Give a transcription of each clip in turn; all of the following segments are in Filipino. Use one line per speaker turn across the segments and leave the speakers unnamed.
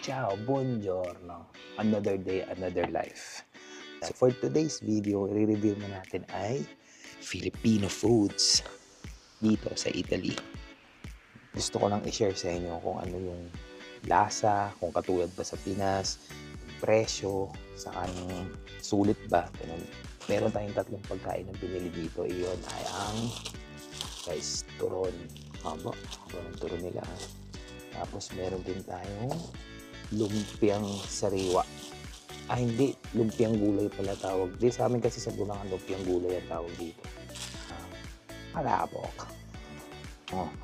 Ciao, buongiorno. Another day, another life. So for today's video, i-review na natin ay Filipino foods dito sa Italy. Gusto ko lang i-share sa inyo kung ano yung lasa, kung katulad ba sa Pinas, presyo, saka sulit ba. Ganun. Meron tayong tatlong pagkain na pinili dito. Iyon ay ang guys, turon. Haba ng turon nila. Tapos meron din tayong lumpiang sariwa. Hindi. Lumpiang gulay pala tawag. Di sa amin kasi sa Bulacan, lumpiang gulay ang tawag dito. Palabok.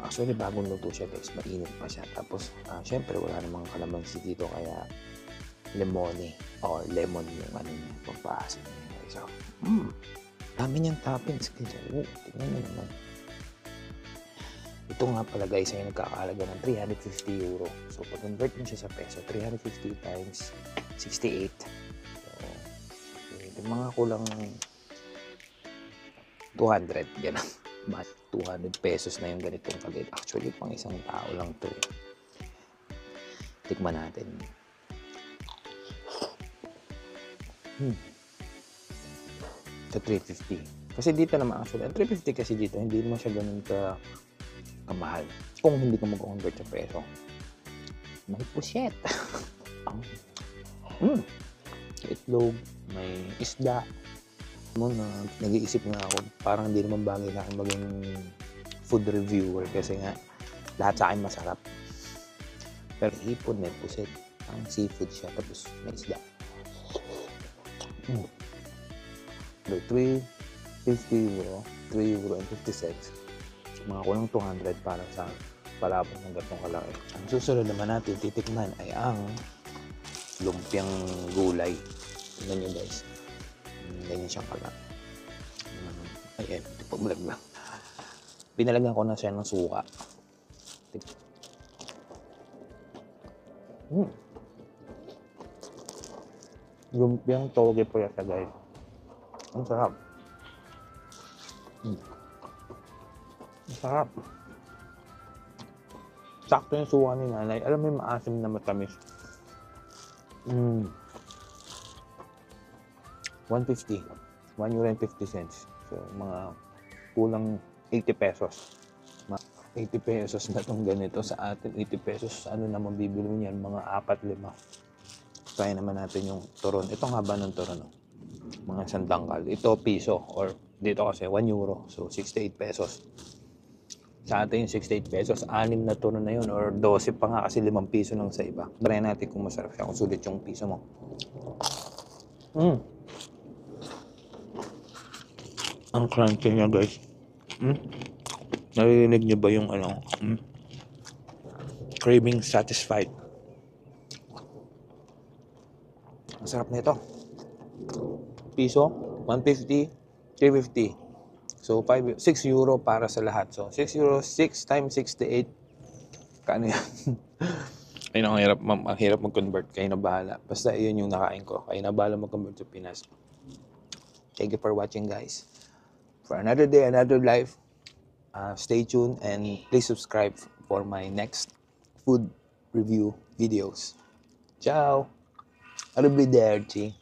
Actually, bagong luto siya guys. Mainit pa siya. Tapos, syempre, wala namang kalamansi dito. Kaya, lemone. Or lemon yung ano niya. Pagpaasin niya. So, dami niyang toppings. Tingnan mo naman. Ito nga pala guys ay nagkakahalaga ng 350 euro. So pag convert mo siya sa peso, 350 times 68. So, mga kulang 200. Ganun. 200 pesos na yung ganitong kalit. Actually, pang isang tao lang to. Tikman natin. Sa 350. Kasi dito naman actually, ang 350 kasi dito, hindi mo siya ganun kamahal. Kung hindi ka mag-convert sa peso. May puset. Itlog, may isda. Nag-iisip nga ako, parang hindi naman bagay sa akin maging food reviewer kasi nga lahat sa akin masarap. Pero hipon, may puset. Ang seafood siya, tapos may isda. 350 euro, 3 euro and 50 cents. Mga kulang 200 para sa palabok ng gatong kalaki. Ang susunod naman natin titikman ay ang lumpiang gulay. Tingnan nyo guys. Ganyan siyang kalat. Pagbulag lang. Pinalagyan ko na siya ng suka. Lumpiang toge po yata guys. Ang sarap. Sarap. Sakto yung suka ni nanay. Alam mo yung maasim na matamis. 150. 1 euro and 50 cents. So, mga kulang 80 pesos. 80 pesos na itong ganito sa atin. 80 pesos, ano naman bibili mo yan? Mga 4-5. Try naman natin yung turon. Ito nga ba ng turon? Mga sandangkal. Ito piso. Or dito kasi 1 euro. So, 68 pesos. Sa atin yung 68 pesos, 6 na turon na yun, or 12 pa nga kasi 5 piso lang sa iba. Try natin kung masarap siya, kung sulit yung piso mo. Ang crunchy niya guys. Naririnig niyo ba yung ano? Craving satisfied. Ang sarap nito. Piso, 150, 350. So, 6 euro para sa lahat. So, 6 euro, 6 times 68. Kano yan? Ayun, ang hirap mag-convert. Kayo na bahala. Basta yun yung nakain ko. Kayo na bahala mag-convert sa Pinas. Thank you for watching, guys. For another day, another life. Stay tuned and please subscribe for my next food review videos. Ciao! Arrivederci.